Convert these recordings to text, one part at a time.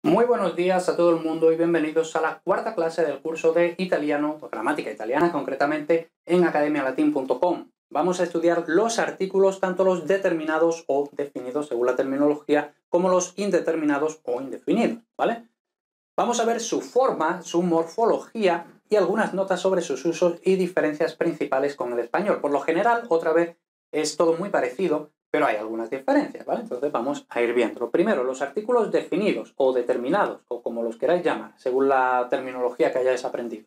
Muy buenos días a todo el mundo y bienvenidos a la cuarta clase del curso de italiano, o gramática italiana concretamente, en academialatin.com. Vamos a estudiar los artículos, tanto los determinados o definidos según la terminología, como los indeterminados o indefinidos, ¿vale? Vamos a ver su forma, su morfología y algunas notas sobre sus usos y diferencias principales con el español. Por lo general, otra vez, es todo muy parecido, pero hay algunas diferencias, ¿vale? Entonces vamos a ir viendo. Primero, los artículos definidos o determinados, o como los queráis llamar, según la terminología que hayáis aprendido.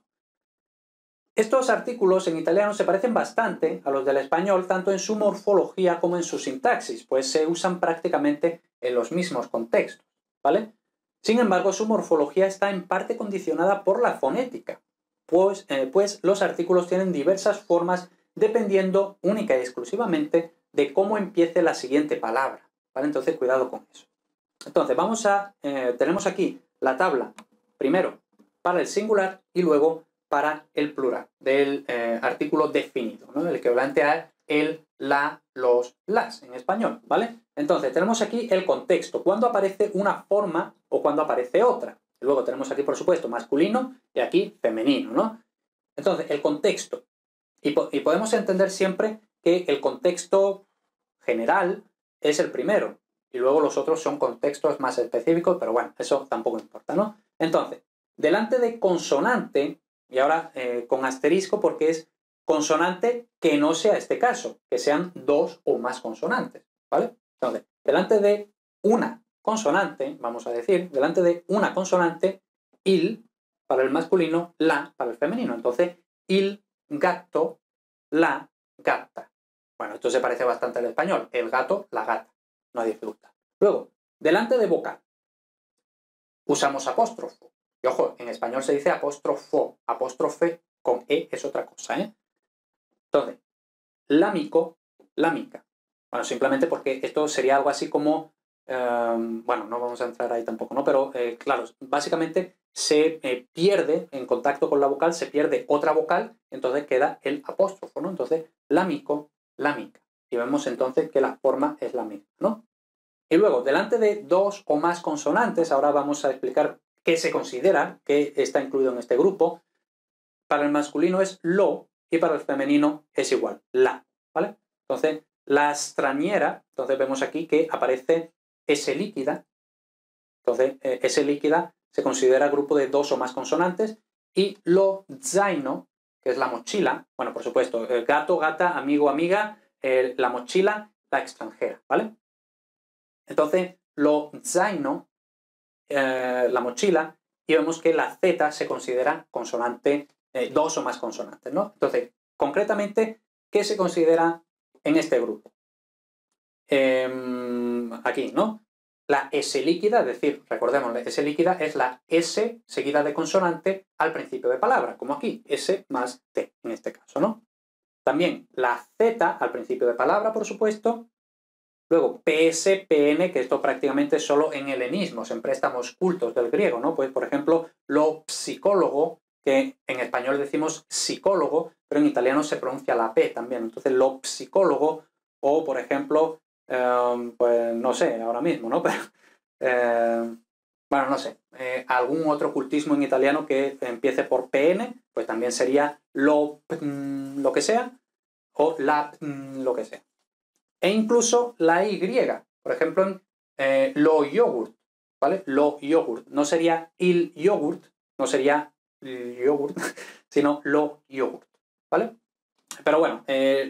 Estos artículos en italiano se parecen bastante a los del español, tanto en su morfología como en su sintaxis, pues se usan prácticamente en los mismos contextos, ¿vale? Sin embargo, su morfología está en parte condicionada por la fonética, pues los artículos tienen diversas formas dependiendo única y exclusivamente de cómo empiece la siguiente palabra, ¿vale? Entonces, cuidado con eso. Entonces, tenemos aquí la tabla, primero para el singular y luego para el plural del artículo definido, ¿no? El equivalente a el, la, los, las en español, ¿vale? Entonces, tenemos aquí el contexto, cuando aparece una forma o cuando aparece otra. Luego tenemos aquí, por supuesto, masculino y aquí femenino, ¿no? Entonces, el contexto. Y podemos entender siempre que el contexto general es el primero y luego los otros son contextos más específicos, pero bueno, eso tampoco importa, ¿no? Entonces, delante de consonante, y ahora con asterisco porque es consonante que no sea este caso, que sean dos o más consonantes, ¿vale? Entonces, delante de una consonante, vamos a decir, delante de una consonante, il para el masculino, la para el femenino. Entonces, il gatto, la gatta. Bueno, esto se parece bastante al español. El gato, la gata. No hay dificultad. Luego, delante de vocal, usamos apóstrofo. Y ojo, en español se dice apóstrofo. Apóstrofe con E es otra cosa, ¿eh? Entonces, l'amico, l'amica. Bueno, simplemente porque esto sería algo así como... bueno, no vamos a entrar ahí tampoco, ¿no? Pero, claro, básicamente se pierde, en contacto con la vocal, se pierde otra vocal, entonces queda el apóstrofo, ¿no? Entonces, l'amico, l'amica. Y vemos entonces que la forma es la misma, ¿no? Y luego, delante de dos o más consonantes, ahora vamos a explicar qué se considera, qué está incluido en este grupo. Para el masculino es lo y para el femenino es igual, la, ¿vale? Entonces, la straniera, entonces vemos aquí que aparece S líquida. Entonces, S líquida se considera grupo de dos o más consonantes. Y lo zaino, que es la mochila, bueno, por supuesto, gato, gata, amigo, amiga, la mochila, la extranjera, ¿vale? Entonces, lo zaino, la mochila, y vemos que la Z se considera consonante, dos o más consonantes, ¿no? Entonces, concretamente, ¿qué se considera en este grupo? Aquí, ¿no? La S líquida, es decir, recordemos, la S líquida es la S seguida de consonante al principio de palabra, como aquí, S más T, en este caso, ¿no? También la Z al principio de palabra, por supuesto. Luego, PS, PN, que esto prácticamente es solo en helenismos, en préstamos cultos del griego, ¿no? Pues, por ejemplo, lo psicólogo, que en español decimos psicólogo, pero en italiano se pronuncia la P también. Entonces, lo psicólogo, o, por ejemplo, pues no sé, ahora mismo, ¿no? Pero, bueno, no sé, algún otro cultismo en italiano que empiece por PN, pues también sería lo que sea, o la lo que sea. E incluso la Y, por ejemplo, en lo yogurt, ¿vale? Lo yogurt. No sería il yogurt, no sería el yogurt, sino lo yogurt, ¿vale? Pero bueno,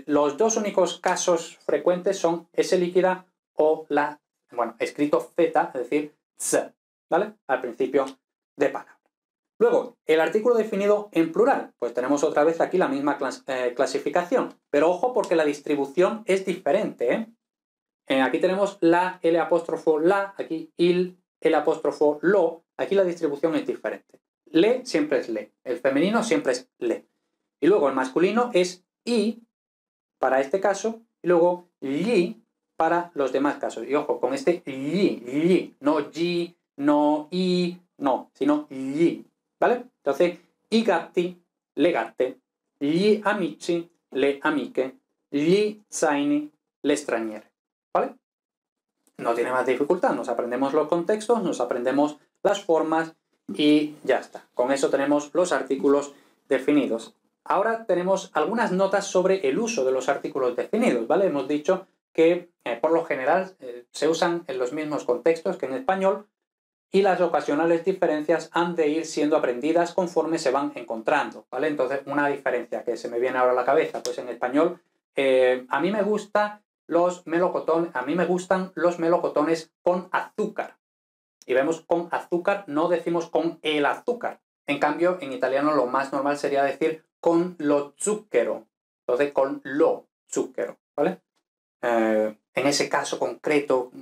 los dos únicos casos frecuentes son S líquida o la, bueno, escrito Z, es decir, Z, ¿vale? Al principio de palabra. Luego, el artículo definido en plural. Pues tenemos otra vez aquí la misma clasificación. Pero ojo porque la distribución es diferente, ¿eh? Aquí tenemos la, L apóstrofo la, aquí il, L apóstrofo lo. Aquí la distribución es diferente. Le siempre es le. El femenino siempre es le. Y luego el masculino es i para este caso. Y luego gli para los demás casos. Y ojo, con este gli, no gi, no i, no, sino gli. ¿Vale? Entonces, i gatti, le gatte, gli amici, le amiche, gli zaini, le straniere. ¿Vale? No tiene más dificultad. Nos aprendemos los contextos, nos aprendemos las formas y ya está. Con eso tenemos los artículos definidos. Ahora tenemos algunas notas sobre el uso de los artículos definidos, ¿vale? Hemos dicho que por lo general se usan en los mismos contextos que en español y las ocasionales diferencias han de ir siendo aprendidas conforme se van encontrando, ¿vale? Entonces, una diferencia que se me viene ahora a la cabeza, pues en español, a mí me gustan los melocotones con azúcar. Y vemos con azúcar, no decimos con el azúcar. En cambio, en italiano lo más normal sería decir con lo zucchero. Entonces, con lo zucchero, ¿vale? En ese caso concreto,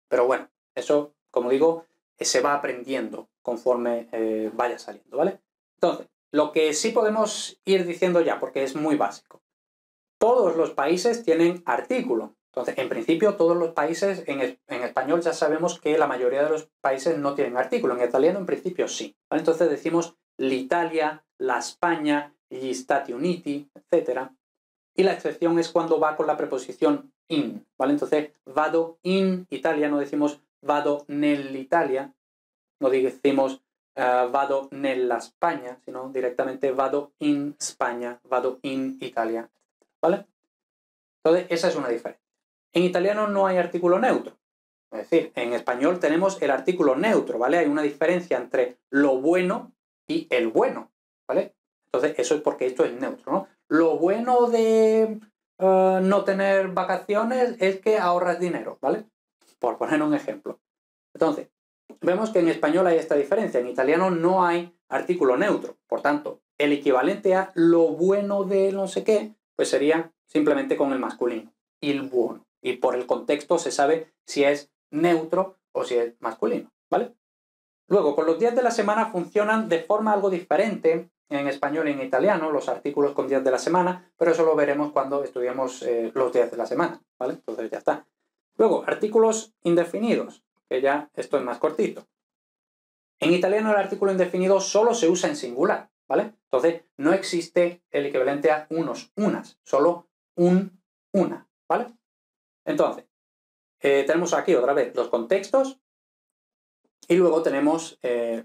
pero bueno, eso, como digo, se va aprendiendo conforme vaya saliendo, ¿vale? Entonces, lo que sí podemos ir diciendo ya, porque es muy básico. Todos los países tienen artículo. Entonces, en principio, todos los países, en español ya sabemos que la mayoría de los países no tienen artículo. En italiano, en principio, sí. ¿Vale? Entonces decimos l'Italia, la España, gli Stati Uniti, etc. Y la excepción es cuando va con la preposición in, ¿vale? Entonces, vado in Italia, no decimos vado nell'Italia, no decimos vado nella España, sino directamente vado in España, vado in Italia, ¿vale? Entonces, esa es una diferencia. En italiano no hay artículo neutro. Es decir, en español tenemos el artículo neutro, ¿vale? Hay una diferencia entre lo bueno y el bueno, ¿vale? Entonces, eso es porque esto es neutro, ¿no? Lo bueno de no tener vacaciones es que ahorras dinero, ¿vale? Por poner un ejemplo. Entonces, vemos que en español hay esta diferencia. En italiano no hay artículo neutro. Por tanto, el equivalente a lo bueno de no sé qué, pues sería simplemente con el masculino, il buono. Y por el contexto se sabe si es neutro o si es masculino, ¿vale? Luego, con los días de la semana funcionan de forma algo diferente en español y en italiano, los artículos con días de la semana, pero eso lo veremos cuando estudiemos los días de la semana, ¿vale? Entonces ya está. Luego, artículos indefinidos, que ya esto es más cortito. En italiano el artículo indefinido solo se usa en singular, ¿vale? Entonces, no existe el equivalente a unos, unas, solo un, una, ¿vale? Entonces, tenemos aquí otra vez los contextos y luego tenemos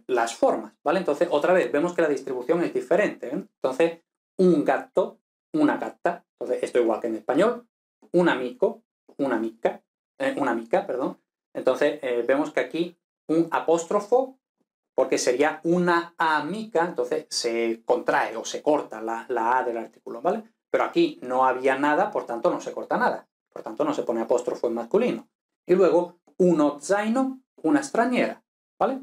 las formas, ¿vale? Entonces, otra vez, vemos que la distribución es diferente, ¿eh? Entonces, un gatto, una gatta, entonces esto igual que en español, un amico, una amica, perdón. Entonces, vemos que aquí un apóstrofo, porque sería una amica, entonces se contrae o se corta la A del artículo, ¿vale? Pero aquí no había nada, por tanto no se corta nada. Por tanto no se pone apóstrofo en masculino. Y luego, uno zaino, una extranjera, ¿vale?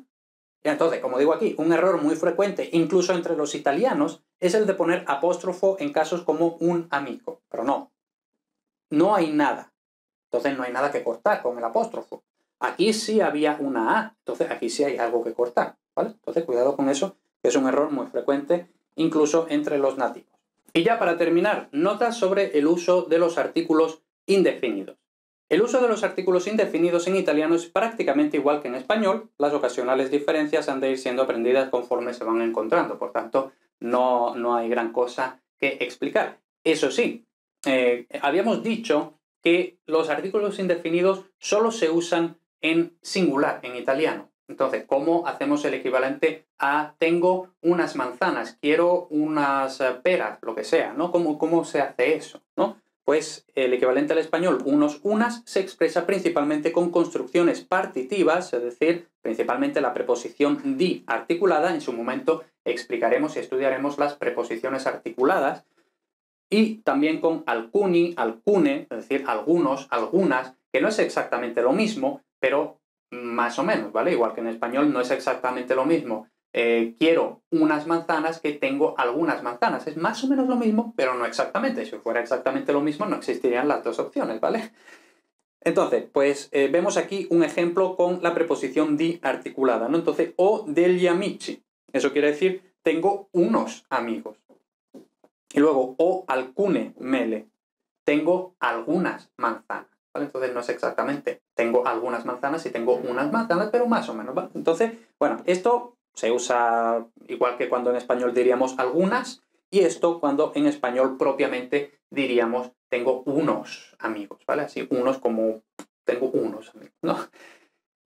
Y entonces, como digo aquí, un error muy frecuente, incluso entre los italianos, es el de poner apóstrofo en casos como un amico. Pero no, no hay nada. Entonces no hay nada que cortar con el apóstrofo. Aquí sí había una A, entonces aquí sí hay algo que cortar, ¿vale? Entonces cuidado con eso, que es un error muy frecuente, incluso entre los nativos. Y ya para terminar, notas sobre el uso de los artículos indefinidos. El uso de los artículos indefinidos en italiano es prácticamente igual que en español. Las ocasionales diferencias han de ir siendo aprendidas conforme se van encontrando. Por tanto, no hay gran cosa que explicar. Eso sí, habíamos dicho que los artículos indefinidos solo se usan en singular, en italiano. Entonces, ¿cómo hacemos el equivalente a tengo unas manzanas, quiero unas peras, lo que sea, ¿no? ¿Cómo se hace eso, no? Pues el equivalente al español unos, unas se expresa principalmente con construcciones partitivas, es decir, principalmente la preposición di articulada. En su momento explicaremos y estudiaremos las preposiciones articuladas. Y también con alcuni, alcune, es decir, algunos, algunas, que no es exactamente lo mismo, pero más o menos, ¿vale? Igual que en español no es exactamente lo mismo. Quiero unas manzanas que tengo algunas manzanas. Es más o menos lo mismo, pero no exactamente. Si fuera exactamente lo mismo, no existirían las dos opciones, ¿vale? Entonces, pues vemos aquí un ejemplo con la preposición di articulada, ¿no? Entonces, ho degli amici. Eso quiere decir, tengo unos amigos. Y luego, o alcune mele, tengo algunas manzanas, ¿vale? Entonces no es exactamente, tengo algunas manzanas y tengo unas manzanas, pero más o menos, ¿vale? Entonces, bueno, esto se usa igual que cuando en español diríamos algunas, y esto cuando en español propiamente diríamos tengo unos amigos, ¿vale? Así, unos como tengo unos amigos, ¿no?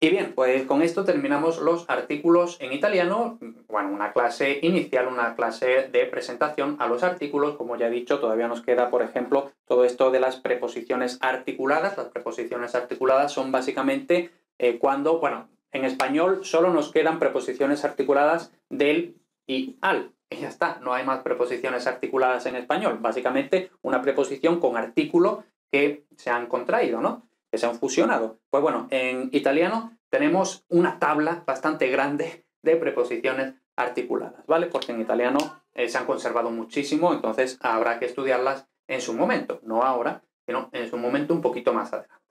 Y bien, pues con esto terminamos los artículos en italiano. Bueno, una clase inicial, una clase de presentación a los artículos. Como ya he dicho, todavía nos queda, por ejemplo, todo esto de las preposiciones articuladas. Las preposiciones articuladas son básicamente cuando, bueno, en español solo nos quedan preposiciones articuladas del y al. Y ya está, no hay más preposiciones articuladas en español. Básicamente una preposición con artículo que se han contraído, ¿no? Que se han fusionado. Pues bueno, en italiano tenemos una tabla bastante grande de preposiciones articuladas, ¿vale? Porque en italiano se han conservado muchísimo, entonces habrá que estudiarlas en su momento, no ahora, sino en su momento un poquito más adelante.